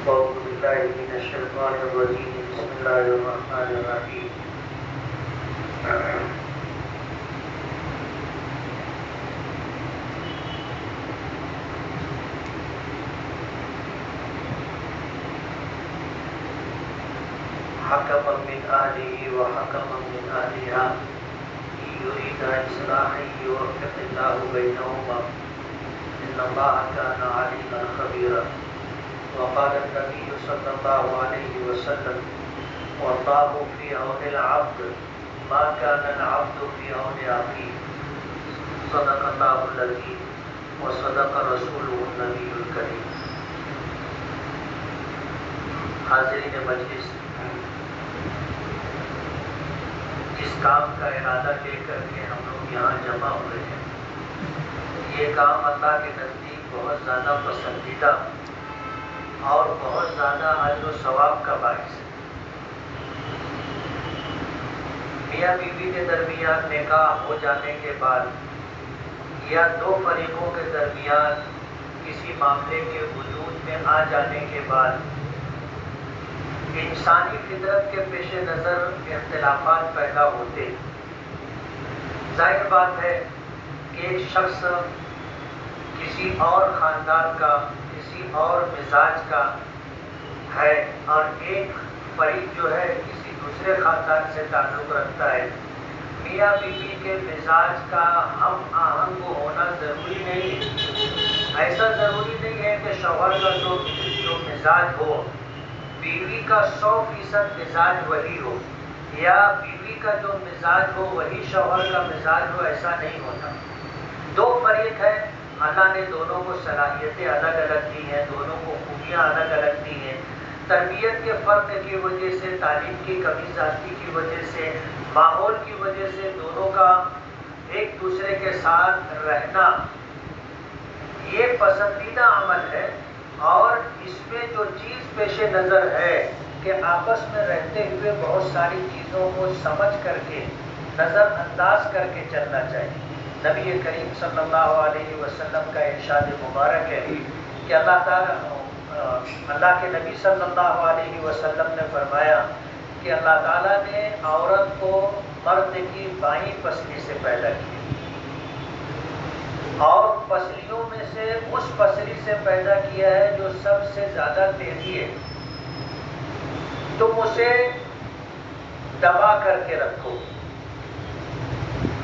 أعوذ بالله من الشيطان الرجيم بسم الله الرحمن الرحيم حكما من أهله وحكما من أهلها إن يريد إصلاحا يوفق الله بينهما إن الله كان عليما خبيرا وقال النبي صلى الله عليه وسلم والله في عون العبد ما كان العبد في عون أخيه صدق الله العظيم وصدق رسوله النبي الكريم. حاضرین مجلس، جس کام کا ارادہ لے کر کے ہم لوگ یہاں جمع ہوئے ہیں، یہ کام اللہ کے نزدیک بہت زیادہ پسندیدہ اور بہت زیادہ اجر و ثواب کا باعث ہے۔ میاں بیوی کے درمیان نکاح ہو جانے کے بعد یا دو فریقوں کے درمیان کسی معاملے کے وجود میں آ جانے کے بعد انسانی فطرت کے پیش نظر اختلافات پیدا ہوتے۔ ظاہر بات ہے کہ ایک شخص کسی اور خاندان کا، کسی اور مزاج کا ہے اور ایک فریق جو ہے کسی دوسرے خاندان سے تعلق رکھتا ہے۔ میاں بیوی کے مزاج کا ہم آہنگ ہونا ضروری نہیں ہے۔ ایسا ضروری نہیں ہے کہ شوہر کا جو مزاج ہو، بیوی کا 100% مزاج وہی ہو، یا بیوی کا جو مزاج ہو وہی شوہر کا مزاج ہو، ایسا نہیں ہوتا۔ دو فریق ہے، اللہ نے دونوں کو صلاحیتیں الگ الگ دی ہیں، دونوں کو خوبیاں الگ الگ دی ہیں۔ تربیت کے فرق کی وجہ سے، تعلیم کی کمی زیادتی کی وجہ سے، ماحول کی وجہ سے دونوں کا ایک دوسرے کے ساتھ رہنا یہ پسندیدہ عمل ہے، اور اس میں جو چیز پیش نظر ہے کہ آپس میں رہتے ہوئے بہت ساری چیزوں کو سمجھ کر کے، نظر انداز کر کے چلنا چاہیے۔ نبی کریم صلی اللہ علیہ وسلم کا ارشاد مبارک ہے کہ اللہ کے نبی صلی اللہ علیہ وسلم نے فرمایا کہ اللہ تعالیٰ نے عورت کو مرد کی بائیں پسلی سے پیدا کیا، اور پسلیوں میں سے اس پسلی سے پیدا کیا ہے جو سب سے زیادہ تیزی ہے، تم اسے دبا کر کے رکھو،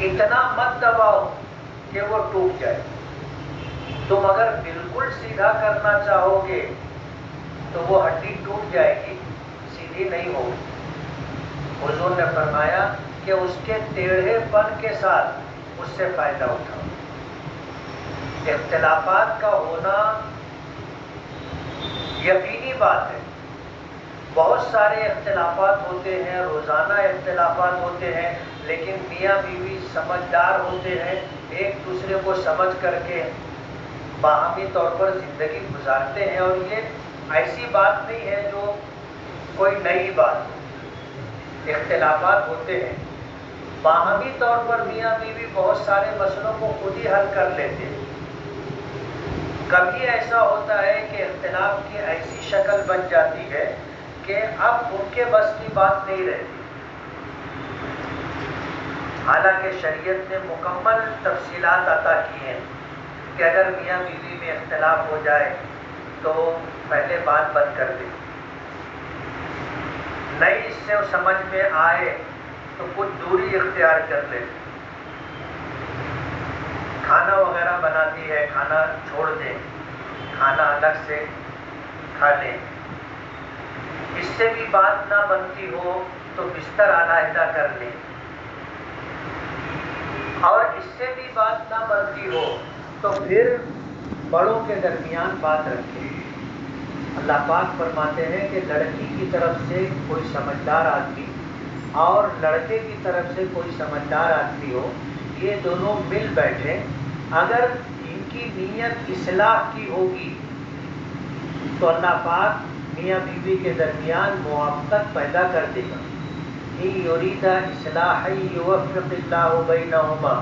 اتنا مت دباؤ کہ وہ ٹوٹ جائے۔ تم اگر بالکل سیدھا کرنا چاہو گے تو وہ ہڈی ٹوٹ جائے گی، سیدھی نہیں ہوگی۔ حضور نے فرمایا کہ اس کے ٹیڑھے پن کے ساتھ اس سے فائدہ اٹھاؤ۔ اختلافات کا ہونا یقینی بات ہے، بہت سارے اختلافات ہوتے ہیں، روزانہ اختلافات ہوتے ہیں، لیکن میاں بیوی سمجھدار ہوتے ہیں، ایک دوسرے کو سمجھ کر کے باہمی طور پر زندگی گزارتے ہیں، اور یہ ایسی بات نہیں ہے جو کوئی نئی بات ہو۔ اختلافات ہوتے ہیں، باہمی طور پر میاں بیوی بہت سارے مسئلوں کو خود ہی حل کر لیتے ہیں۔ کبھی ایسا ہوتا ہے کہ اختلاف کی ایسی شکل بن جاتی ہے کہ اب ان کے بس کی بات نہیں رہتی۔ حالانکہ شریعت نے مکمل تفصیلات عطا کی ہیں کہ اگر میاں بیوی میں اختلاف ہو جائے تو پہلے بات بند کر دیں، نہیں اس سے سمجھ میں آئے تو کچھ دوری اختیار کر لیں، کھانا وغیرہ بناتی ہے کھانا چھوڑ دیں، کھانا الگ سے کھا لیں۔ اس سے بھی بات نہ بنتی ہو تو بستر علیحدہ کر لیں، اور اس سے بھی بات نہ بنتی ہو تو پھر بڑوں کے درمیان بات رکھیں۔ اللہ پاک فرماتے ہیں کہ لڑکی کی طرف سے کوئی سمجھدار آدمی اور لڑکے کی طرف سے کوئی سمجھدار آدمی ہو، یہ دونوں مل بیٹھے، اگر ان کی نیت اصلاح کی ہوگی تو اللہ پاک میاں بیوی کے درمیان موافقت پیدا کر دے گا۔ ان یرید اصلاحا یوفق اللہ بینہما،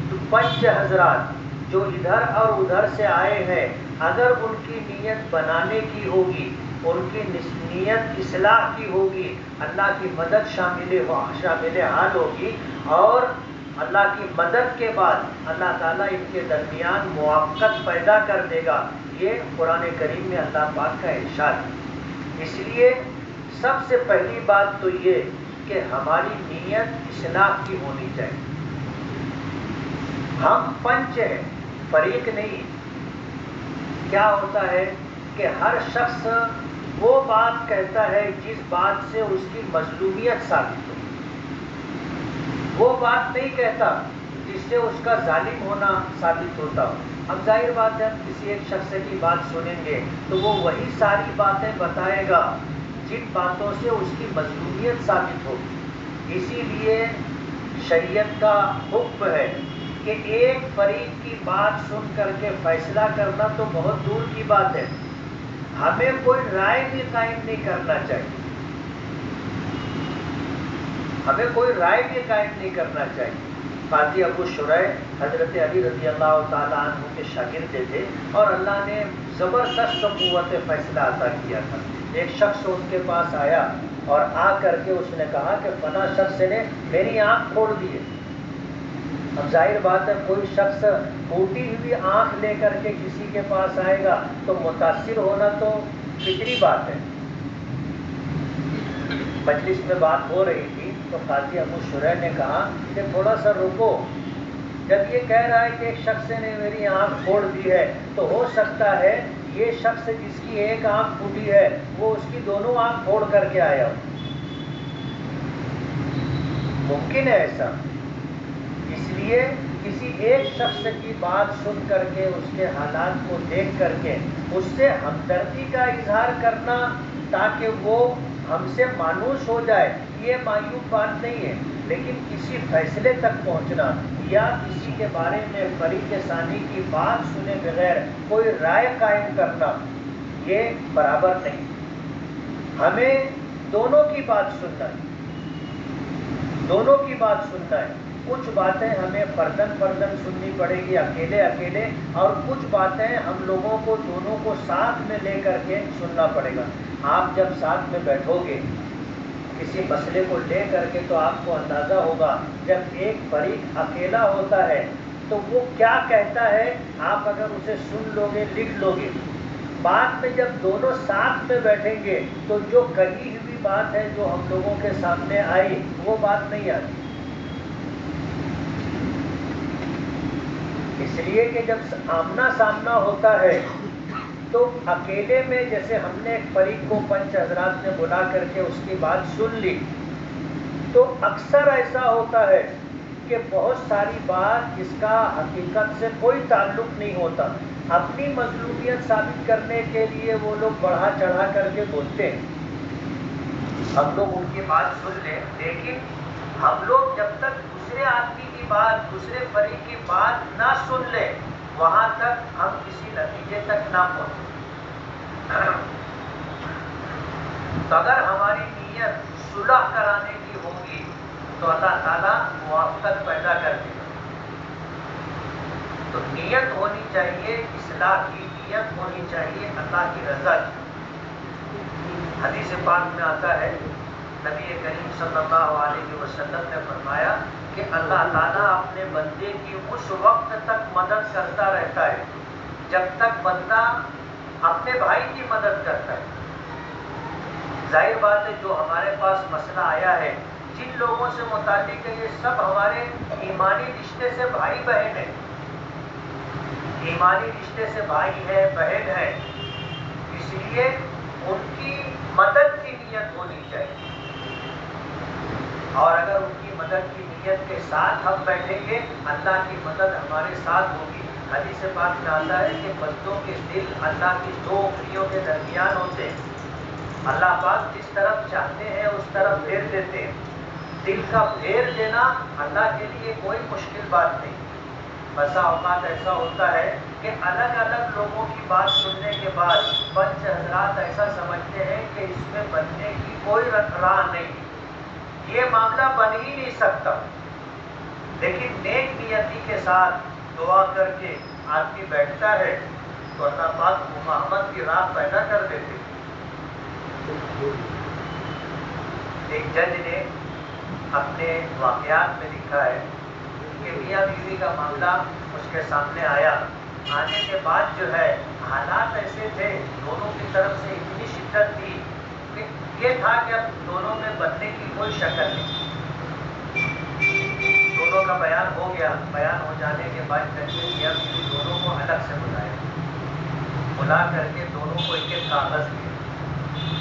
تو 5 حضرات جو ادھر اور ادھر سے آئے ہیں، اگر ان کی نیت بنانے کی ہوگی ان کی نیت اصلاح کی ہوگی، اللہ کی مدد شامل حال ہوگی، اور اللہ کی مدد کے بعد اللہ تعالیٰ ان کے درمیان موافقت پیدا کر دے گا۔ یہ قرآن کریم میں اللہ پاک کا ارشاد ہے۔ اس لیے سب سے پہلی بات تو یہ کہ ہماری نیت اصلاح کی ہونی چاہیے۔ ہم پنچ ہیں، فریق نہیں۔ کیا ہوتا ہے کہ ہر شخص وہ بات کہتا ہے جس بات سے اس کی مظلومیت ثابت ہو، وہ بات نہیں کہتا جس سے اس کا ظالم ہونا ثابت ہوتا ہو۔ اب ظاہر بات ہے، کسی ایک شخص کی بات سنیں گے تو وہ وہی ساری باتیں بتائے گا جن باتوں سے اس کی مظلومیت ثابت ہوگی۔ اسی لیے شریعت کا حکم ہے کہ ایک فریق کی بات سن کر کے فیصلہ کرنا تو بہت دور کی بات ہے، ہمیں کوئی رائے بھی قائم نہیں کرنا چاہیے، ہمیں کوئی رائے بھی قائم نہیں کرنا چاہیے۔ قاضی ابو شریح حضرت علی رضی اللہ تعالیٰ عنہ کے شاگرد تھے، اور اللہ نے زبردست قوت فیصلہ عطا کیا تھا۔ ایک شخص ان کے پاس آیا اور آ کر کے اس نے کہا کہ فلاں شخص نے میری آنکھ پھوڑ دی ہے۔ اب ظاہر بات ہے، کوئی شخص پھوٹی ہوئی آنکھ لے کر کے کسی کے پاس آئے گا تو متاثر ہونا تو فطری بات ہے۔ مجلس میں بات ہو رہی تھی تو قاضی ابو شریح نے کہا کہ تھوڑا سا رکو، جب یہ کہہ رہا ہے کہ ایک شخص نے میری آنکھ پھوڑ دی ہے تو ہو سکتا ہے یہ شخص جس کی ایک آنکھ پھوٹی ہے وہ اس کی دونوں آنکھ پھوڑ کر کے آیا ہو، ممکن ہے ایسا۔ اس لیے کسی ایک شخص کی بات سن کر کے اس کے حالات کو دیکھ کر کے اس سے ہمدردی کا اظہار کرنا تاکہ وہ ہم سے مانوس ہو جائے، یہ معیوب بات نہیں ہے، لیکن کسی فیصلے تک پہنچنا یا کسی کے بارے میں فریق ثانی کی بات سنے بغیر کوئی رائے قائم کرنا یہ برابر نہیں۔ ہمیں دونوں کی بات سننا ہے، دونوں کی بات سننا ہے۔ کچھ باتیں ہمیں فردن سننی پڑے گی، اکیلے اکیلے، اور کچھ باتیں ہم لوگوں کو دونوں کو ساتھ میں لے کر کے سننا پڑے گا۔ آپ جب ساتھ میں بیٹھو گے کسی مسئلے کو لے کر کے تو آپ کو اندازہ ہوگا، جب ایک فریق اکیلا ہوتا ہے تو وہ کیا کہتا ہے، آپ اگر اسے سن لو گے، لکھ لو گے، بعد میں جب دونوں ساتھ میں بیٹھیں گے تو جو کہی ہوئی بات ہے جو ہم لوگوں کے سامنے آئی وہ بات نہیں آتی۔ اس لیے کہ جب آمنا سامنا ہوتا ہے تو اکیلے میں جیسے ہم نے ایک فریق کو پنچ حضرات نے بلا کر کے اس کی بات سن لی تو اکثر ایسا ہوتا ہے کہ بہت ساری بات جس کا حقیقت سے کوئی تعلق نہیں ہوتا، اپنی مظلومیت ثابت کرنے کے لیے وہ لوگ بڑھا چڑھا کر کے بولتے ہیں۔ ہم لوگ ان کی بات سن لیں، لیکن ہم لوگ جب تک دوسرے آدمی کی بات، دوسرے فریق کی بات نہ سن لیں وہاں تک ہم کسی نتیجے تک نہ پہنچیں۔ تو اگر ہماری نیت صلح کرانے کی ہوگی تو اللہ تعالیٰ موافقت پیدا کر دے گا۔ تو نیت ہونی چاہیے، اصلاح کی نیت ہونی چاہیے، اللہ کی رضا کی۔ حدیث پاک میں آتا ہے، نبی کریم صلی اللہ علیہ وسلم نے فرمایا کہ اللہ تعالیٰ اپنے بندے کی اس وقت تک مدد کرتا رہتا ہے جب تک بندہ اپنے بھائی کی مدد کرتا ہے۔ ظاہر بات ہے، جو ہمارے پاس مسئلہ آیا ہے، جن لوگوں سے متعلق ہے، یہ سب ہمارے ایمانی رشتے سے بھائی بہن ہیں، ایمانی رشتے سے بھائی ہے، بہن ہے، اس لیے ان کی مدد کی نیت ہونی چاہیے، اور اگر ان کی مدد کی نیت کے ساتھ ہم بیٹھیں گے اللہ کی مدد ہمارے ساتھ ہوگی۔ حدیث پاک میں آتا ہے کہ بندوں کے دل اللہ کی دو انگلیوں کے درمیان ہوتے ہیں، اللہ پاک جس طرف چاہتے ہیں اس طرف پھیر دیتے ہیں۔ دل کا پھیر دینا اللہ کے لیے کوئی مشکل بات نہیں۔ بسا اوقات ایسا ہوتا ہے کہ الگ الگ لوگوں کی بات سننے کے بعد پنچ حضرات ایسا سمجھتے ہیں کہ اس میں بننے کی کوئی راہ نہیں، یہ معاملہ بن ہی نہیں سکتا، لیکن نیک نیتی کے ساتھ دعا کر کے آدمی بیٹھتا ہے تو اللہ پاک مفاہمت کی راہ پیدا کر دیتے۔ جج نے اپنے واقعات میں لکھا ہے کہ میاں بیوی کا معاملہ اس کے سامنے آیا، آنے کے بعد جو ہے حالات ایسے تھے، دونوں کی طرف سے اتنی شدت تھی کہ یہ تھا کہ اب دونوں میں بدلنے کی کوئی شکل نہیں۔ دونوں کا بیان ہو گیا، بیان ہو جانے کے بعد جج نے میاں بیوی دونوں کو الگ سے بلایا، بلا کر کے دونوں کو ایک ایک کاغذ دیا،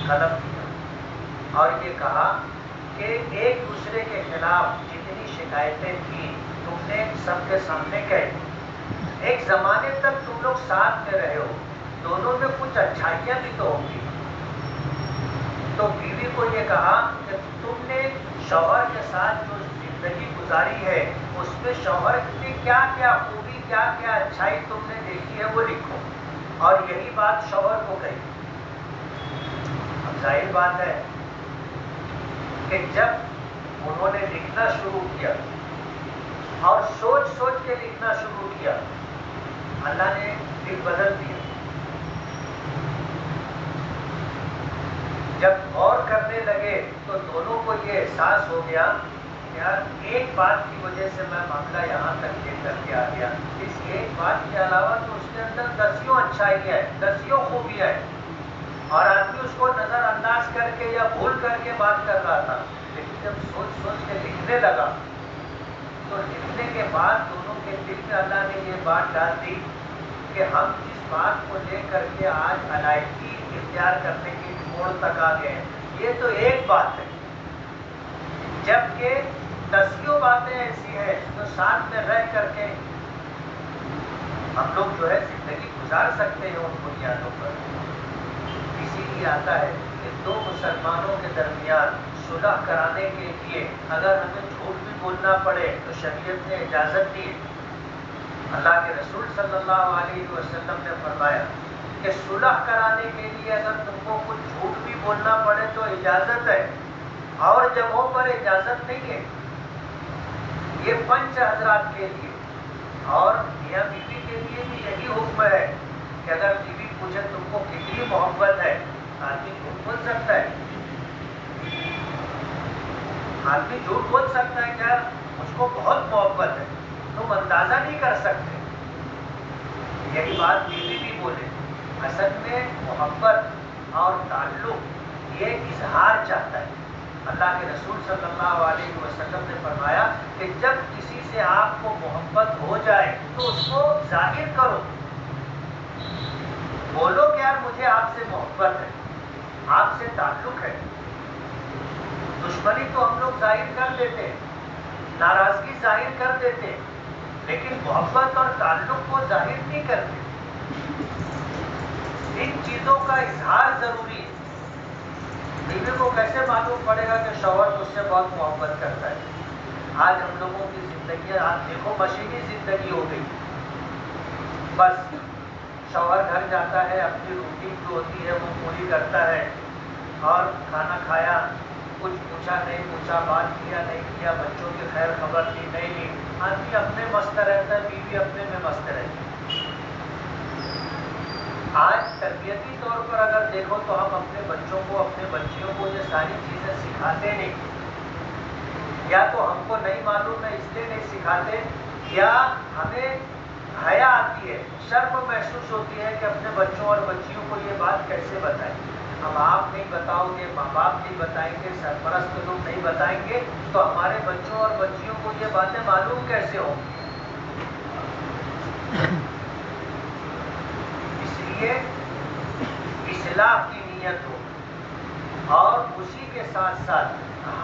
قلم دیا، اور یہ کہا کہ ایک دوسرے کے خلاف جتنی شکایتیں تھیں تم نے سب کے سامنے کہہ دی، ایک زمانے تک تم لوگ ساتھ میں رہے ہو، دونوں میں کچھ اچھائیاں بھی تو ہوں گی۔ تو بیوی کو یہ کہا کہ تم نے شوہر کے ساتھ جو زندگی گزاری ہے اس میں شوہر کی کیا کیا خوبی، کیا کیا اچھائی تم نے دیکھی ہے وہ لکھو، اور یہی بات شوہر کو کہی۔ اب ظاہر بات ہے کہ جب انہوں نے لکھنا شروع کیا اور سوچ سوچ کے لکھنا شروع کیا، اللہ نے دل بدل دیا۔ جب غور کرنے لگے تو دونوں کو یہ احساس ہو گیا کہ یار ایک بات کی وجہ سے میں معاملہ یہاں تک لے کر کے آ گیا، اس ایک بات کے علاوہ تو اس کے اندر دسیوں اچھائیاں ہیں، دسیوں خوبیاں ہیں، اور آدمی اس کو نظر انداز کر کے یا بھول کر کے بات کر رہا تھا، لیکن جب سوچ سوچ کے لکھنے لگا تو لکھنے کے بعد دونوں کے دل میں اللہ نے یہ بات ڈال دی کہ ہم جس بات کو لے کر کے آج علیحدگی اختیار کرنے کی موڑ تک آ گئے ہیں، یہ تو ایک بات ہے، جبکہ دسیوں باتیں ایسی ہیں جو ساتھ میں رہ کر کے ہم لوگ جو ہے زندگی گزار سکتے ہیں ان بنیادوں پر۔ اسی لیے آتا ہے کہ دو مسلمانوں کے درمیان صلح کرانے کے لیے اگر ہمیں جھوٹ بھی بولنا پڑے تو شریعت نے اجازت دی۔ اللہ کے رسول صلی اللہ علیہ وسلم نے فرمایا کہ صلح کرانے کے لیے اگر تم کو کچھ جھوٹ بھی بولنا پڑے تو اجازت ہے، اور جگہوں پر اجازت نہیں ہے۔ یہ پنچ حضرات کے لیے اور میاں بیوی کے لیے بھی یہی حکم ہے کہ اگر بیوی پوچھے تم کو کتنی محبت ہے، آدمی جھوٹ بول سکتا ہے، آدمی جھوٹ بول سکتا ہے کہ مجھ کو بہت محبت ہے، تم اندازہ نہیں کر سکتے۔ یہی بات بیوی بھی بولے، اصل میں محبت اور تعلق یہ اظہار چاہتا ہے۔ اللہ کے رسول صلی اللہ علیہ وسلم نے فرمایا کہ جب کسی سے آپ کو محبت ہو جائے تو اس کو ظاہر کرو، بولو کہ یار مجھے آپ سے محبت ہے، آپ سے تعلق ہے۔ دشمنی تو ہم لوگ ظاہر کر دیتے ہیں، ناراضگی ظاہر کر دیتے ہیں، لیکن محبت اور تعلق کو ظاہر نہیں کرتے۔ ان چیزوں کا اظہار ضروری ہے۔ بیوی کو کیسے معلوم پڑے گا کہ شوہر مجھ سے بہت محبت کرتا ہے؟ آج ہم لوگوں کی زندگی آپ دیکھو مشینی زندگی ہو گئی، بس شوہر گھر جاتا ہے، اپنی روٹین جو ہوتی ہے وہ پوری کرتا ہے، اور کھانا کھایا، کچھ پوچھا نہیں پوچھا، بات کیا نہیں کیا، بچوں کی خیر خبر لی نہیں لی، آدمی اپنے مست رہتا ہے، بیوی اپنے میں مست رہتی ہے۔ آج تربیتی طور پر اگر دیکھو تو ہم اپنے بچوں کو، اپنے بچیوں کو یہ ساری چیزیں سکھاتے نہیں، یا تو ہم کو نہیں معلوم ہے اس لیے نہیں سکھاتے، یا ہمیں حیا آتی ہے، شرم محسوس ہوتی ہے کہ اپنے بچوں اور بچیوں کو یہ بات کیسے بتائیں۔ اب آپ نہیں بتاؤ گے، ماں باپ نہیں بتائیں گے، سرپرست لوگ نہیں بتائیں گے تو ہمارے بچوں اور بچیوں کو یہ باتیں معلوم کیسے ہوں؟ اس لیے اصلاح کی نیت ہو، اور اسی کے ساتھ ساتھ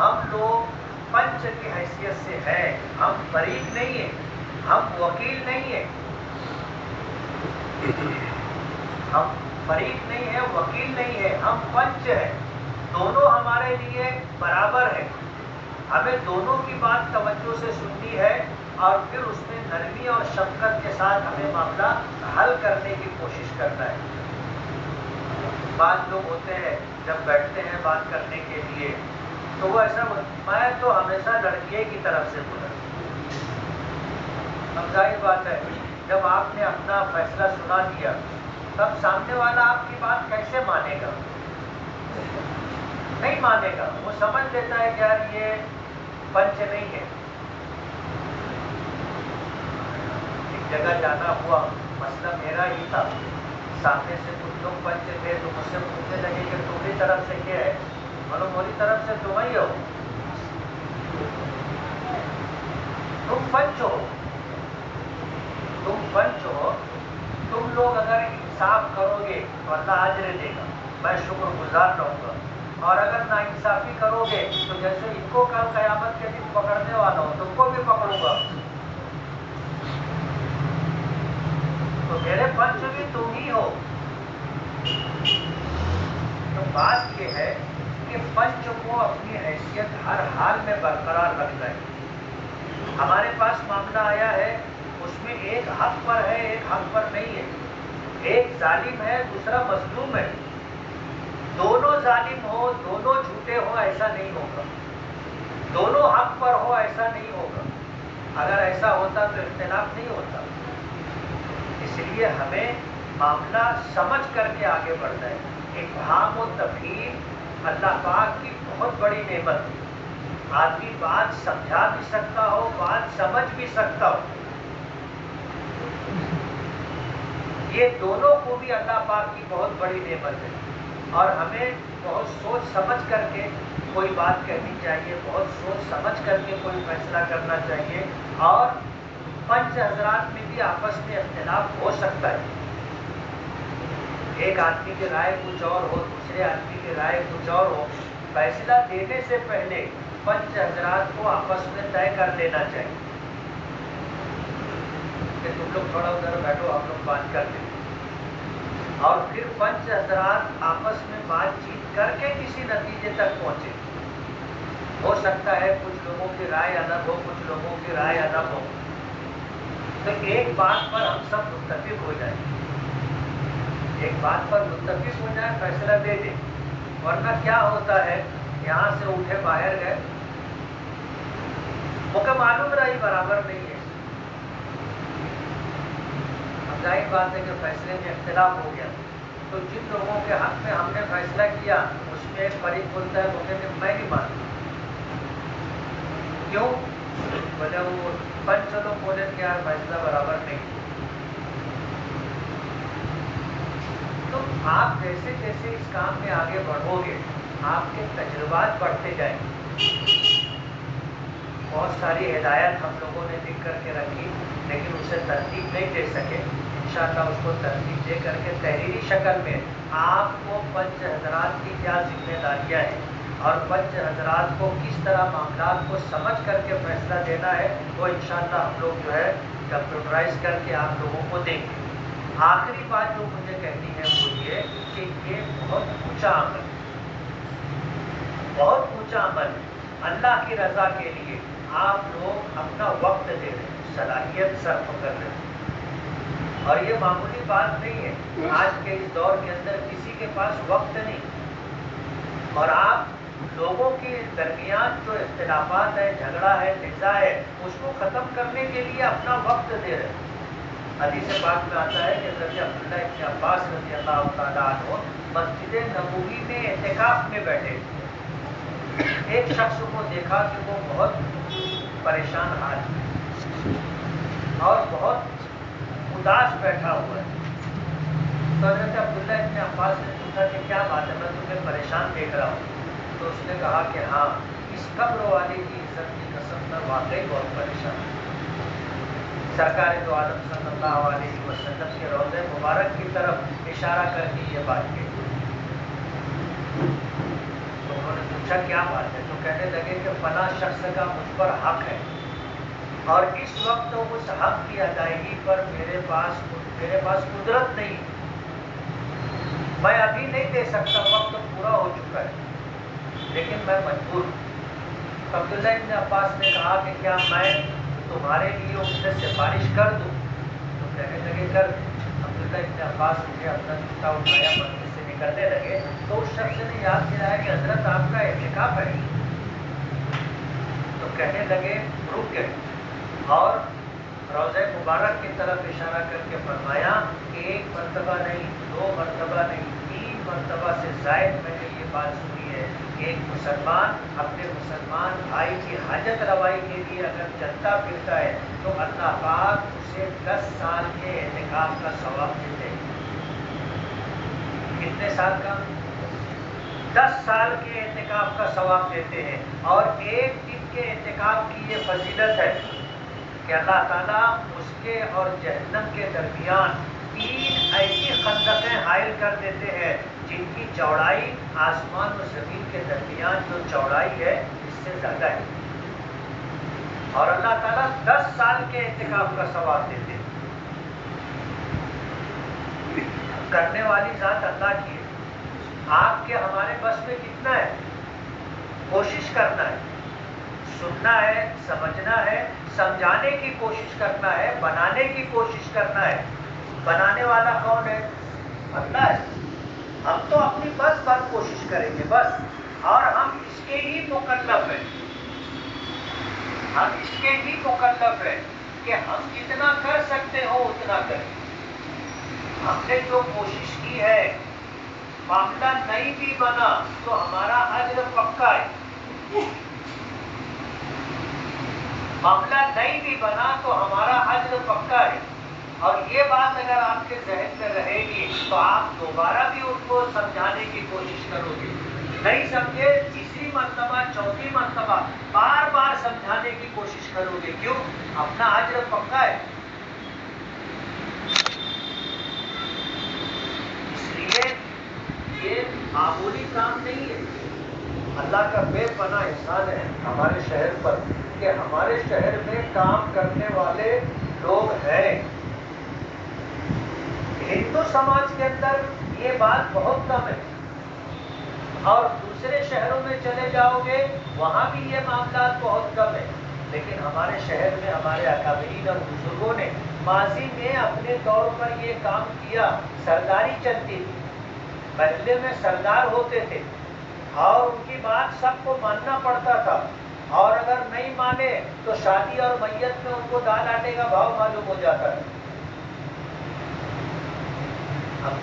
ہم لوگ پنچ کی حیثیت سے ہیں، ہم فریق نہیں ہیں، ہم وکیل نہیں ہیں، ہم فریق نہیں ہے، وکیل نہیں ہے، ہم پنچ ہیں، دونوں ہمارے لیے برابر ہیں، ہمیں دونوں کی بات توجہ سے سننی ہے، اور پھر اس میں نرمی اور شفقت کے ساتھ ہمیں معاملہ حل کرنے کی کوشش کرنا ہے۔ بعض لوگ ہوتے ہیں جب بیٹھتے ہیں بات کرنے کے لیے تو وہ ایسا میں تو ہمیشہ لڑکیے کی طرف سے بولا۔ اب ظاہر بات ہے جب آپ نے اپنا فیصلہ سنا دیا تب سامنے والا آپ کی بات کیسے مانے گا؟ نہیں مانے گا، وہ سمجھ لیتا ہے کہ یار یہ پنچ نہیں ہے. ایک جگہ جانا ہوا، مسئلہ میرا ہی تھا، سامنے سے کچھ لوگ پنچ تھے تو مجھ سے پوچھنے لگے کہ تمہاری طرف سے کیا ہے؟ معلوم موری طرف سے تم ہی ہو، تم پنچ ہو، تم پنچ ہو. تم لوگ اگر انصاف کرو گے تو اللہ اجر دے گا، میں شکر گزار رہوں گا. اور اگر ناانصافی کرو گے تو جیسے ان کو کل قیامت کے دن پکڑنے والا ہوں تم کو بھی پکڑوں گا. تو میرے پنچ بھی تم ہی ہو. تو بات یہ ہے کہ پنچ کو اپنی حیثیت ہر حال میں برقرار رکھنا ہے. ہمارے پاس معاملہ آیا ہے، اس میں ایک حق پر ہے ایک حق پر نہیں ہے، ایک ظالم ہے دوسرا مظلوم ہے. دونوں ظالم ہو دونوں جھوٹے ہو ایسا نہیں ہوگا، دونوں حق پر ہو ایسا نہیں ہوگا. اگر ایسا ہوتا تو اختلاف نہیں ہوتا. اس لیے ہمیں معاملہ سمجھ کر کے آگے بڑھنا ہے. افہام و تفہیم اللہ پاک کی بہت بڑی نعمت ہے. آدمی بات سمجھا بھی سکتا ہو، بات سمجھ بھی سکتا ہو. یہ دونوں کو بھی اللہ پاک کی بہت بڑی نعمت ہے. اور ہمیں بہت سوچ سمجھ کر کے کوئی بات کہنی چاہیے، بہت سوچ سمجھ کر کے کوئی فیصلہ کرنا چاہیے. اور پنچ حضرات میں بھی آپس میں اختلاف ہو سکتا ہے. ایک آدمی کی رائے کچھ اور ہو، دوسرے آدمی کی رائے کچھ اور ہو. فیصلہ دینے سے پہلے پنچ حضرات کو آپس میں طے کر لینا چاہیے کہ تم لوگ تھوڑا ادھر بیٹھو، ہم لوگ بات کر لیں. اور پھر پنچ حضرات آپس میں بات چیت کر کے کسی نتیجے تک پہنچے. ہو سکتا ہے کچھ لوگوں کی رائے الگ ہو، کچھ لوگوں کی رائے الگ ہو، تو ایک بات پر ہم سب متفق ہو جائیں، ایک بات پر متفق ہو جائیں، فیصلہ دے دیں. ورنہ کیا ہوتا ہے، یہاں سے اٹھے باہر گئے، مجھے معلوم رہی برابر نہیں ہے. اب ظاہر بات ہے کہ فیصلے میں اختلاف ہو گیا، تو جن لوگوں کے حق میں ہم نے فیصلہ کیا اس میں ایک فریق بولتا ہے وہ کہتے ہیں میں نہیں مانتا. کیوں؟ بولے وہ پنچ لوگ بولے کہ یار فیصلہ برابر نہیں. تو آپ جیسے جیسے اس کام میں آگے بڑھو گے آپ کے تجربات بڑھتے جائیں گے. بہت ساری ہدایت ہم لوگوں نے لکھ کر کے رکھی لیکن اسے ترتیب نہیں دے سکے. انشاءاللہ اس کو ترتیب دے کر کے تحریری شکل میں آپ کو پنچ حضرات کی کیا ذمہ داریاں ہیں اور پنچ حضرات کو کس طرح معاملات کو سمجھ کر کے فیصلہ دینا ہے وہ انشاءاللہ ہم لوگ جو ہے کمپیوٹرائز کر کے آپ لوگوں کو دیں گے. آخری بات جو مجھے کہنی ہے وہ یہ کہ یہ بہت اونچا عمل ہے، بہت اونچا عمل ہے. اللہ کی رضا کے لیے آپ لوگ اپنا وقت دے رہے ہیں، صلاحیت صرف کر رہے ہیں. اور یہ معمولی بات نہیں ہے. آج کے اس دور کے اندر کسی کے پاس وقت نہیں، اور آپ لوگوں کے درمیان جو اختلافات ہے، جھگڑا ہے، نزاع ہے، اس کو ختم کرنے کے لیے اپنا وقت دے رہے ہیں. حدیث پاک میں آتا ہے کہ حضرت عبداللہ ابن عباس رضی اللہ تعالیٰ عنہ مسجد نبوی میں اعتکاف میں بیٹھے. ایک شخص کو دیکھا کہ وہ بہت پریشان حال ہے اور بہت اداس بیٹھا ہوا ہے. تو حضرت عبداللہ ابن عباس نے پوچھا کہ کیا بات ہے، میں تمہیں پریشان دیکھ رہا ہوں. تو اس نے کہا کہ ہاں، اس قبر والے کی عزت کی قسم میں واقعی بہت پریشان ہوں. سرکار دو عالم صلی اللہ علیہ وسلم کے روضہ مبارک کی طرف اشارہ کر کے یہ بات کہی. تو انہوں نے پوچھا کیا بات ہے، تو کہنے لگے کہ فلاں شخص کا مجھ پر حق ہے اور اس وقت اس حق کی ادائیگی پر میرے پاس قدرت نہیں، میں ابھی نہیں دے سکتا، وقت پورا ہو چکا ہے لیکن میں مجبور ہوں. عبداللہ ابن عباس نے کہا کہ کیا میں تمہارے لیے اس سے سفارش کر دوں؟ تو کہنے لگے کر دیں. عبداللہ ابن عباس مجھے اپنا جوتا اٹھایا، مسجد سے نکلنے لگے تو اس شخص نے یاد دلایا کہ حضرت آپ کا اعتکاف ہے. تو کہنے لگے رک گئے اور روضہ مبارک کی طرف اشارہ کر کے فرمایا کہ ایک مرتبہ نہیں، دو مرتبہ نہیں، 3 مرتبہ سے زائد میں نے یہ بات سنی ہے ایک مسلمان اپنے مسلمان بھائی کی حاجت روائی کے لیے اگر چلتا پھرتا ہے تو اللہ پاک اسے 10 سال کے اعتکاف کا ثواب دیتے ہیں. کتنے سال کا؟ 10 سال کے اعتکاف کا ثواب دیتے ہیں. اور ایک دن کے اعتکاف کی یہ فضیلت ہے کہ اللہ تعالیٰ اس کے اور جہنم کے درمیان 3 ایسی خندقیں حائل کر دیتے ہیں جن کی چوڑائی آسمان و زمین کے درمیان جو چوڑائی ہے اس سے زیادہ ہے. اور اللہ تعالیٰ 10 سال کے اعتکاف کا ثواب دیتے ہیں. کرنے والی ذات اللہ کی ہے. آپ کے ہمارے بس میں کتنا ہے؟ کوشش کرنا ہے، سننا ہے، سمجھنا ہے، سمجھانے کی کوشش کرنا ہے، بنانے کی کوشش کرنا ہے. بنانے والا کون ہے؟ اللہ ہے. ہم تو اپنی بس بھر کوشش کریں گے بس، اور ہم اس کے ہی مکلف ہیں. ہم اس کے ہی مکلف ہیں کہ ہم جتنا کر سکتے ہو اتنا کریں. ہم نے جو کوشش کی ہے، معاملہ نہیں بھی بنا تو ہمارا اجر پکا ہے. معاملہ نہیں بھی بنا تو ہمارا اجر پکا ہے. اور یہ بات اگر آپ کے ذہن میں رہے گی تو آپ دوبارہ بھی ان کو سمجھانے کی کوشش کرو گے. نہیں سمجھے، تیسری مرتبہ، چوتھی مرتبہ بار بار سمجھانے کی کوشش کرو گے. کیوں؟ اپنا اجر پکا ہے. اس لیے یہ معمولی کام نہیں ہے. اللہ کا بے پناہ احسان ہے ہمارے شہر پر کہ ہمارے شہر میں کام کرنے والے لوگ ہیں. ہندو سماج کے اندر یہ بات بہت کم ہے، اور دوسرے شہروں میں چلے جاؤ گے وہاں بھی یہ معاملات بہت کم ہے. لیکن ہمارے شہر میں ہمارے اکابرین اور بزرگوں نے ماضی میں اپنے طور پر یہ کام کیا. سرداری چلتی تھی، محلے میں سردار ہوتے تھے اور ان کی بات سب کو ماننا پڑتا تھا. اور اگر نہیں مانے تو شادی اور میت میں ان کو دال آٹے کا بھاؤ معلوم ہو جاتا ہے. اب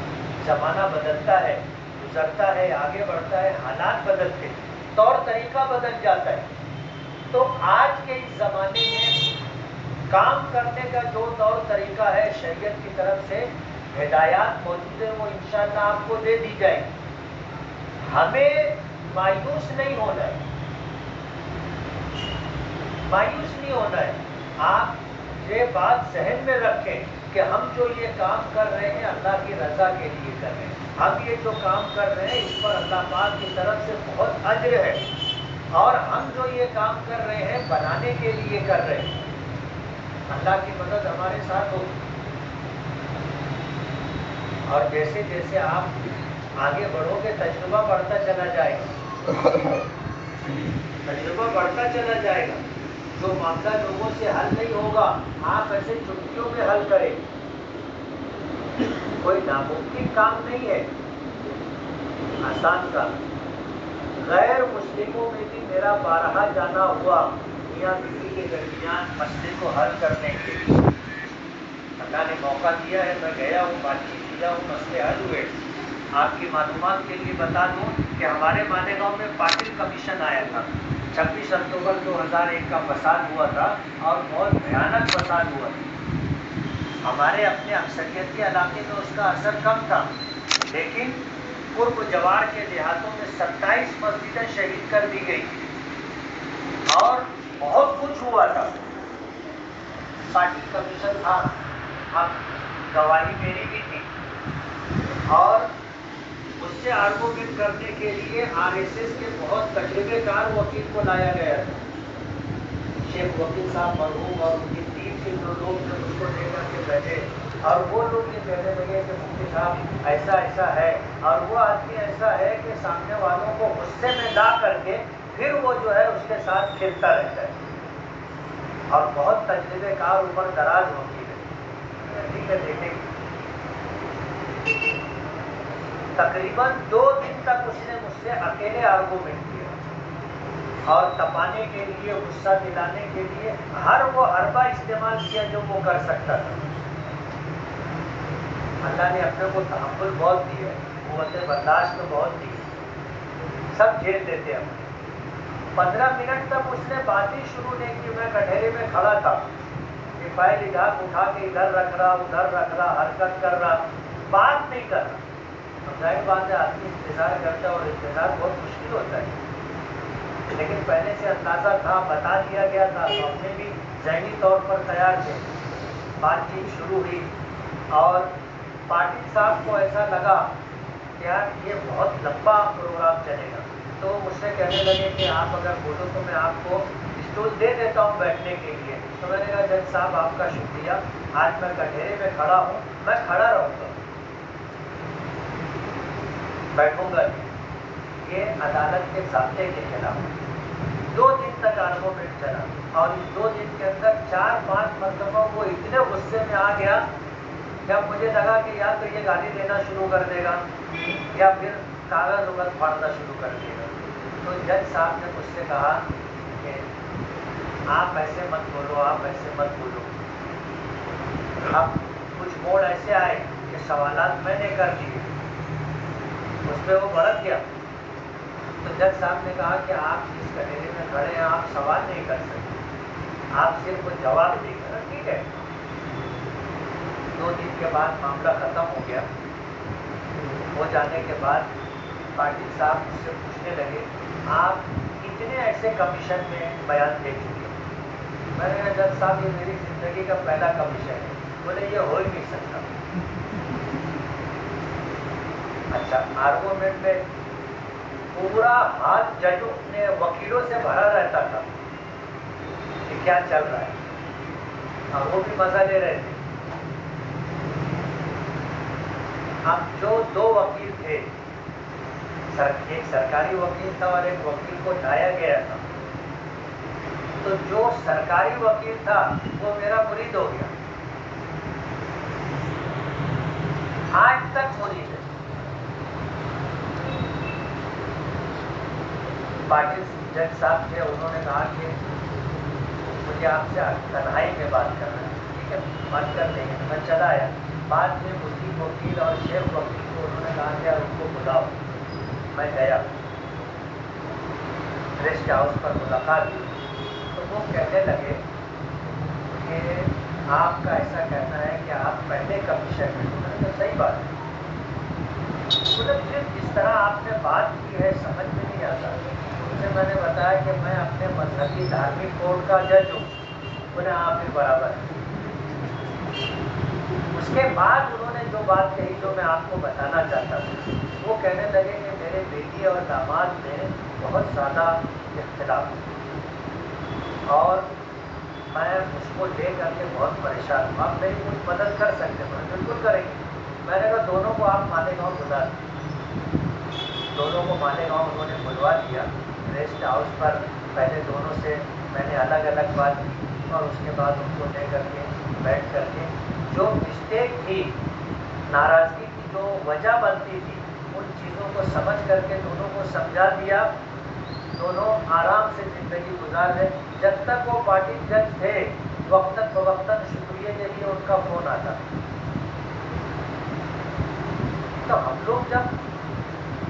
زمانہ بدلتا ہے، گزرتا ہے، آگے بڑھتا ہے، حالات بدلتے ہیں، طور طریقہ بدل جاتا ہے. تو آج کے اس زمانے میں کام کرنے کا جو طور طریقہ ہے شریعت کی طرف سے ہدایات موجود ہے، وہ انشاءاللہ آپ کو دے دی جائے گی. ہمیں مایوس نہیں ہونا ہے، مایوس نہیں ہونا ہے. آپ یہ بات ذہن میں رکھیں کہ ہم جو یہ کام کر رہے ہیں اللہ کی رضا کے لیے کر رہے ہیں. ہم یہ جو کام کر رہے ہیں اس پر اللہ پاک کی طرف سے بہت اجر ہے. اور ہم جو یہ کام کر رہے ہیں بنانے کے لیے کر رہے ہیں. اللہ کی مدد ہمارے ساتھ ہوگی. اور جیسے جیسے آپ آگے بڑھو گے تجربہ بڑھتا چلا جائے گا، تجربہ بڑھتا چلا جائے گا. جو معاملہ لوگوں سے حل نہیں ہوگا آپ ایسے چٹکیوں میں حل کریں. کوئی ناممکن کام نہیں ہے، آسان کام. غیر مسلموں میں بھی میرا بارہا جانا ہوا میاں بیوی کے درمیان مسئلے کو حل کرنے کے لیے. اللہ نے موقع دیا ہے، میں گیا ہوں، بات چیت کیا ہوں، مسئلے حل ہوئے. آپ کی معلومات کے لیے بتا دوں کہ ہمارے مالیگاؤں میں پاٹل کمیشن آیا تھا. 26 اکتوبر 2001 کا فساد ہوا تھا اور بہت بھیانک فساد ہوا تھا. ہمارے اپنے اکثریت کے علاقے میں اس کا اثر کم تھا، لیکن قرب جوار کے دیہاتوں میں 27 مسجدیں شہید کر دی گئی اور بہت کچھ ہوا تھا. پارٹی کمیشن تھا، اب گواہی میری بھی تھی. اور اس سے آرگومنٹ کرنے کے لیے RSS کے بہت تجربے کار وکیل کو لایا گیا تھا. شیخ وکیل صاحب مرحوم اور ان کی ٹیم کے جو لوگ تھے اس کو لے کر کے بیٹھے اور وہ لوگ یہ کہنے لگے کہ مفتی صاحب ایسا ایسا ہے اور وہ آدمی ایسا ہے کہ سامنے والوں کو غصے میں لا کر کے پھر وہ جو ہے اس کے ساتھ کھیلتا رہتا ہے. اور بہت تجربے کار عمر دراز ہوتی ہے. ٹھیک ہے، دیکھیں گے. تقریباً 2 دن تک اس نے مجھ سے اکیلے آرگومنٹ کیا اور تپانے کے لیے، غصہ دلانے کے لیے ہر وہ حربہ استعمال کیا جو وہ کر سکتا تھا. اللہ نے اپنے کو تحمل بہت دی ہے، قوت برداشت بہت دی ہے. سب جھیل دیتے ہیں. 15 منٹ تک اس نے بات ہی شروع نہیں کی. میں کٹہرے میں کھڑا تھا کہ فائل ادھر اٹھا کے ادھر رکھ رہا, ادھر رکھ رہا, حرکت کر رہا, بات نہیں کر رہا. اب ظاہر بات ہے آدمی انتظار کرتا ہے اور انتظار بہت مشکل ہوتا ہے, لیکن پہلے سے اندازہ تھا, بتا دیا گیا تھا, تو ہم نے بھی ذہنی طور پر تیار تھے. بات چیت شروع ہوئی اور پاٹل صاحب کو ایسا لگا کہ یار یہ بہت لمبا پروگرام چلے گا, تو مجھ سے کہنے لگے کہ آپ اگر بولو تو میں آپ کو اسٹول دے دیتا ہوں بیٹھنے کے لیے. تو میں نے کہا جج صاحب آپ کا شکریہ, آج میں کٹہرے میں کھڑا ہوں, میں کھڑا رہوں گا, بیٹھوں گا نہیں. یہ عدالت کے ضابطے کے خلاف 2 دن تک آرگومنٹ چلا, اور اس 2 دن کے اندر 4-5 مرتبہ وہ اتنے غصے میں آ گیا جب مجھے لگا کہ یا تو یہ گالی دینا شروع کر دے گا یا پھر کاغذ وغیرہ پھاڑنا شروع کر دے گا. تو جج صاحب نے مجھ سے کہا کہ آپ ایسے مت بولو, آپ ایسے مت بولو. اب کچھ موڑ ایسے آئے کہ سوالات میں نے کر دیے, اس پہ وہ بھڑک گیا. تو جج صاحب نے کہا کہ آپ جس کٹہرے میں کھڑے ہیں آپ سوال نہیں کر سکتے, آپ صرف جواب دیں گے. ٹھیک ہے. 2 دن کے بعد معاملہ ختم ہو گیا. ہو جانے کے بعد پاٹل صاحب مجھ سے پوچھنے لگے آپ کتنے ایسے کمیشن میں بیان دے چکے. میں نے کہا جج صاحب یہ میری زندگی کا پہلا کمیشن ہے. بولے یہ ہو ہی نہیں سکتا. اچھا, آرگومنٹ میں پورا ہاتھ ججوں نے وکیلوں سے بھرا رہتا تھا کہ کیا چل رہا ہے, اور وہ بھی مزہ لے رہے تھے. اب جو 2 وکیل تھے, ایک سرکاری وکیل تھا اور ایک وکیل کو لایا گیا تھا, تو جو سرکاری وکیل تھا وہ میرا مرید ہو گیا, آج تک مرید ہے. پاٹل جج صاحب تھے, انہوں نے کہا کہ مجھے آپ سے تنہائی میں بات کرنا ہے. ٹھیک ہے, بات کر لیں گے. میں چلا آیا. بعد میں مزید وکیل اور شیخ وکیل کو انہوں نے کہا کہ ان کو بلاؤ. میں گیا, ریسٹ ہاؤس پر ملاقات ہوئی. تو وہ کہنے لگے کہ آپ کا ایسا کہنا ہے کہ آپ پہلے کمیشن میں. میں نے کہا صحیح بات ہے. پھر جس طرح آپ نے بات کی ہے سمجھ میں نہیں آتا. ان سے میں نے بتایا کہ میں اپنے مذہبی دھارمک کورٹ کا جج ہوں. انہیں آپ بھی برابر ہے. اس کے بعد انہوں نے جو بات کہی جو میں آپ کو بتانا چاہتا ہوں, وہ کہنے لگے کہ میرے بیٹی اور داماد میں بہت زیادہ اختلاف ہے اور میں اس کو لے کر کے بہت پریشان ہوں. آپ میری کچھ مدد کر سکتے ہیں؟ بالکل کریں گے. میں نے کہا دونوں کو آپ مالیگاؤں بلا دیں. دونوں کو مالیگاؤں انہوں نے بلوا دیا. ریسٹ ہاؤس پر پہلے دونوں سے میں نے الگ الگ بات کی اور اس کے بعد ان کو لے کر کے بیٹھ کر کے جو مسٹیک تھی, ناراضگی کی جو وجہ بنتی تھی, ان چیزوں کو سمجھ کر کے دونوں کو سمجھا دیا. دونوں آرام سے زندگی گزار رہے. جب تک وہ پارٹی جج تھے وقتاً فوقتاً شکریہ کے لیے ان کا فون آتا. تو ہم لوگ جب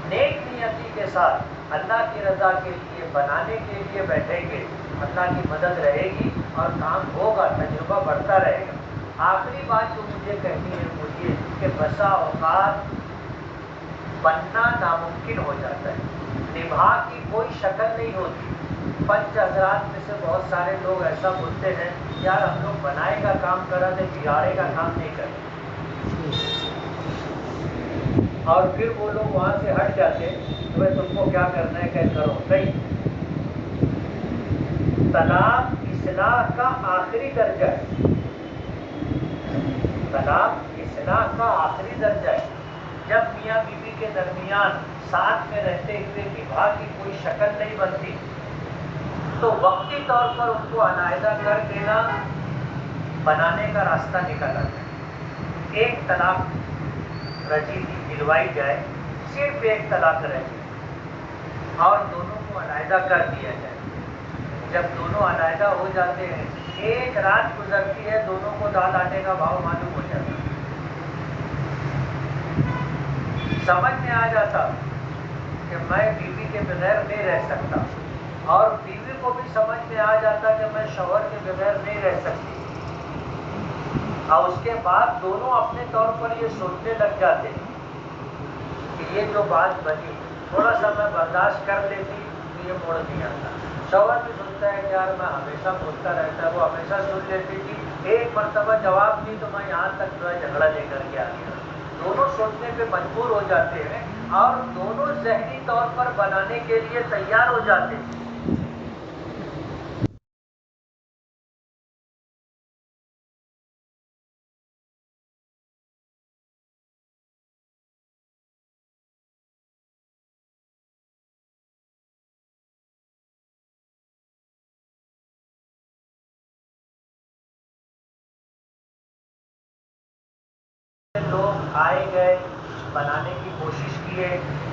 نیک نیتی کے ساتھ اللہ کی رضا کے لیے بنانے کے لیے بیٹھیں گے, اللہ کی مدد رہے گی اور کام ہوگا, تجربہ بڑھتا رہے گا. آخری بات جو مجھے کہنی ہے وہ یہ کہ بسا اوقات بننا ناممکن ہو جاتا ہے, نبھا کی کوئی شکل نہیں ہوتی. پنچ حضرات میں سے بہت سارے لوگ ایسا بولتے ہیں یار ہم لوگ بنائے کا کام کر رہے تھے, بگاڑے کا کام نہیں کر رہے, اور پھر وہ لوگ وہاں سے ہٹ جاتے کہ بھائی تم کو کیا کرنا ہے کہ کرو. نہیں, طلاق اصلاح کا آخری درجہ ہے. طلاق اصلاح کا آخری درجہ ہے. جب میاں بیوی کے درمیان ساتھ میں رہتے ہوئے نبھا کی کوئی شکل نہیں بنتی تو وقتی طور پر ان کو علیحدہ کر دینا بنانے کا راستہ نکالا جائے. ایک طلاق رجیدی دلوائی جائے, صرف ایک طلاق رہ جائے اور دونوں کو علیحدہ کر دیا جائے. جب دونوں علیحدہ ہو جاتے ہیں, ایک رات گزرتی ہے, دونوں کو دال آٹے کا بھاؤ معلوم ہو جاتا ہے. سمجھ میں آ جاتا کہ کہ میں بیوی کے بغیر نہیں رہ سکتا، اور بیوی کو بھی سمجھ میں آ جاتا کہ میں شوہر کے بغیر نہیں رہ سکتی، اور اس کے بعد دونوں اپنے طور پر یہ سوچنے لگ جاتے کہ یہ جو بات بنی تھوڑا سا میں برداشت کر لیتی تو یہ موڑ نہیں آتا۔ شوہر بھی سنتا ہے کہ یار میں ہمیشہ بولتا رہتا ہے، وہ ہمیشہ سن لیتی کہ ایک مرتبہ جواب دی تو میں یہاں تک جو ہے جھگڑا لے کر کے آ گیا۔ دونوں سوچنے پہ مجبور ہو جاتے ہیں اور دونوں ذہنی طور پر بنانے کے لیے تیار ہو جاتے ہیں۔ لوگ آئے گئے، بنانے کی کوشش کیے،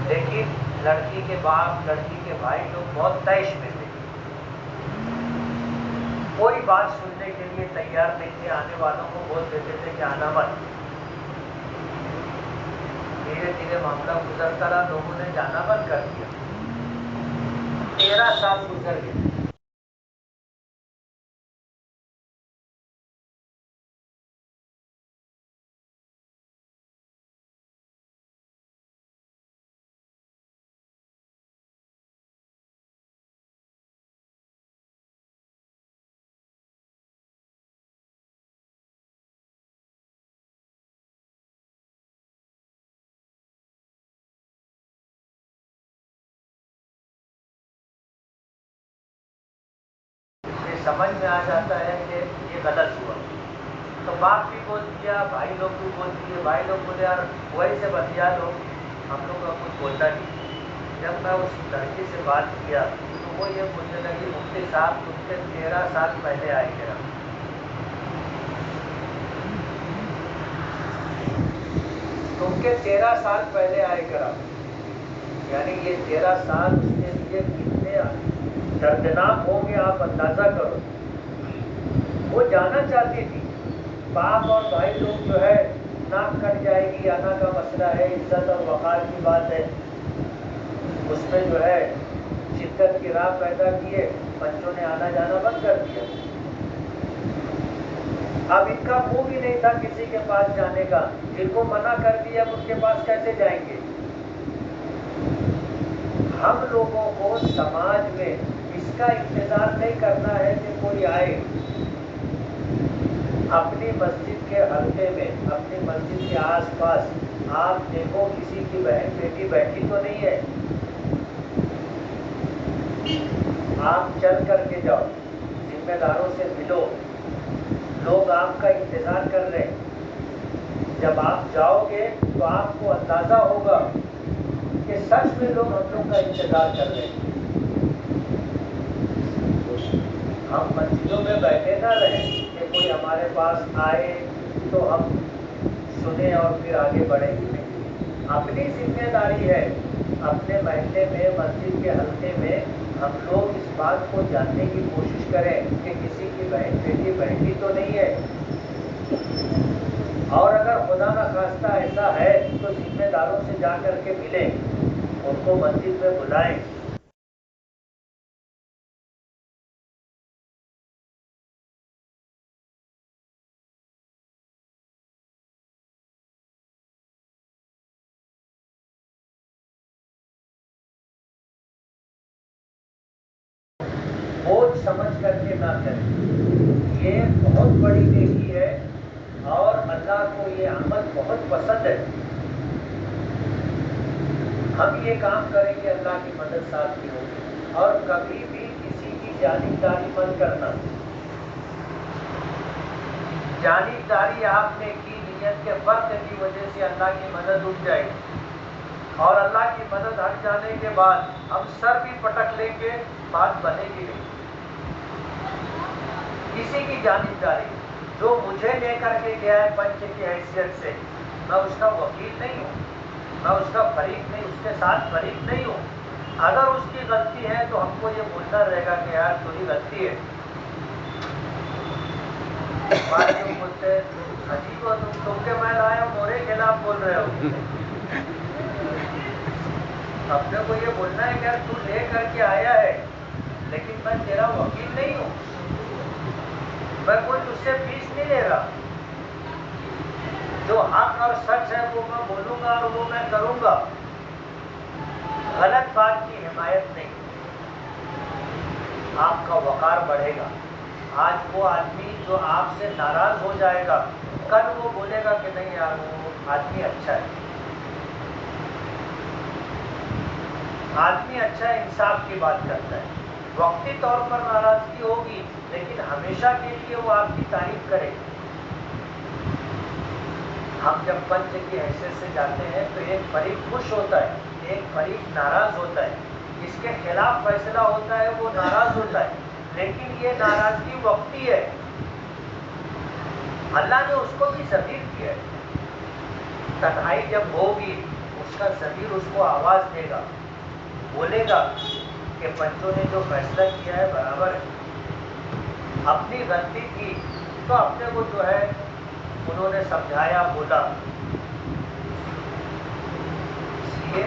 لیکن لڑکی کے باپ لڑکی کے بھائی لوگ بہت طیش میں تھے، کوئی بات سننے کے لیے تیار نہیں تھے، آنے والوں کو بول دیتے تھے کہ آنا مت۔ دھیرے دھیرے معاملہ گزرتا رہا، لوگوں نے جانا بند کر دیا۔ 13 سال گزر گئے۔ سمجھ میں آ جاتا ہے کہ یہ غلط ہوا، تو باپ بھی بول دیا، بھائی لوگ بھی بول دیے، بھائی لوگ بولے یار وہی سے بتیا لو، ہم لوگ کا کچھ بولتا نہیں۔ جب میں اس لڑکی سے بات کیا تو وہ یہ بولنے لگی مفتی صاحب تم سے 13 سال پہلے آئے گا، تم کے 13 سال پہلے آئے گا، یعنی یہ 13 سال اس کے لیے کتنے دردناک ہوں گے آپ اندازہ کرو۔ وہ جانا چاہتی تھی، باپ اور بھائی لوگ جو ہے ناک کٹ جائے گی، آنا کا مسئلہ ہے، عزت اور وقار کی بات ہے، اس میں جو ہے شدت کی راہ پیدا کیے، بچوں نے آنا جانا بند کر دیا۔ اب ان کا منہ بھی نہیں تھا کسی کے پاس جانے کا، جن کو منع کر دیا اب ان کے پاس کیسے جائیں گے؟ ہم لوگوں کو سماج میں اس کا انتظار نہیں کرنا ہے کہ کوئی آئے، اپنی مسجد کے حلقے میں، اپنی مسجد کے آس پاس آپ دیکھو کسی کی بہن بیٹی بیٹھی تو نہیں ہے، آپ چل کر کے جاؤ، ذمہ داروں سے ملو، لوگ آپ کا انتظار کر رہے ہیں۔ جب آپ جاؤ گے تو آپ کو اندازہ ہوگا کہ سچ میں لوگ ہم لوگ کا انتظار کر رہے ہیں۔ ہم مسجدوں میں بیٹھے نہ رہیں کہ کوئی ہمارے پاس آئے تو ہم سنیں اور پھر آگے بڑھیں گے نہیں۔ اپنی ذمہ داری ہے، اپنے محلے میں، مسجد کے حلقے میں ہم لوگ اس بات کو جاننے کی کوشش کریں کہ کسی کی بہن بیٹی بیٹھی تو نہیں ہے، اور اگر خدا نہ خواستہ ایسا ہے تو ذمہ داروں سے جا کر کے ملیں، ان کو مسجد میں بلائیں۔ بوجھ سمجھ کر کے نہ کریں، یہ بہت بڑی نیکی ہے اور اللہ کو یہ عمل بہت پسند ہے۔ ہم یہ کام کریں گے اللہ کی مدد ساتھ بھی ہوگی، اور کبھی بھی کسی کی جانبداری مت کرنا۔ جانبداری آپ نے کی نیت کے فرق کی وجہ سے اللہ کی مدد اٹھ جائے گی، اور اللہ کی مدد ہٹ جانے کے بعد ہم سر بھی پٹک لیں گے، بات بنے گی نہیں۔ کسی کی جانبداری، جو مجھے لے کر کے گیا ہے پنچ کی حیثیت سے، میں اس کا وکیل نہیں ہوں، میں اس کا فریق نہیں، اس کے ساتھ فریق نہیں ہوں۔ اگر اس کی غلطی ہے تو ہم کو یہ بولنا رہے گا کہ یار تمہاری غلطی ہے۔ بات جو بولتے عجیب ہو تم کے میں لائے ہو، مورے خلاف بول رہے ہو۔ اپنے کو یہ بولنا ہے کہ یار تو لے کر کے آیا ہے لیکن میں تیرا وکیل نہیں ہوں، میں کوئی تجھ سے فیس نہیں لے رہا، جو حق اور سچ ہے وہ میں بولوں گا اور وہ میں کروں گا، غلط بات کی حمایت نہیں۔ آپ کا وقار بڑھے گا۔ آج وہ آدمی جو آپ سے ناراض ہو جائے گا کل وہ بولے گا کہ نہیں یار وہ آدمی اچھا ہے، آدمی اچھا ہے، انصاف کی بات کرتا ہے۔ وقتی طور پر ناراضگی ہوگی لیکن ہمیشہ کے لیے وہ آپ کی تعریف کرے گا۔ ہم جب پنچ کی حیثیت سے جاتے ہیں تو ایک فریق خوش ہوتا ہے، ایک فریق ناراض ہوتا ہے، جس کے خلاف فیصلہ ہوتا ہے وہ ناراض ہوتا ہے، لیکن یہ ناراضگی وقتی ہے۔ اللہ نے اس کو بھی ضمیر کیا ہے، تنہائی جب ہوگی اس کا ضمیر اس کو آواز دے گا، بولے گا کہ پنچوں نے جو فیصلہ کیا ہے برابر ہے، اپنی غلطی کی تو اپنے کو جو ہے انہوں نے سمجھایا، بولا، اس لیے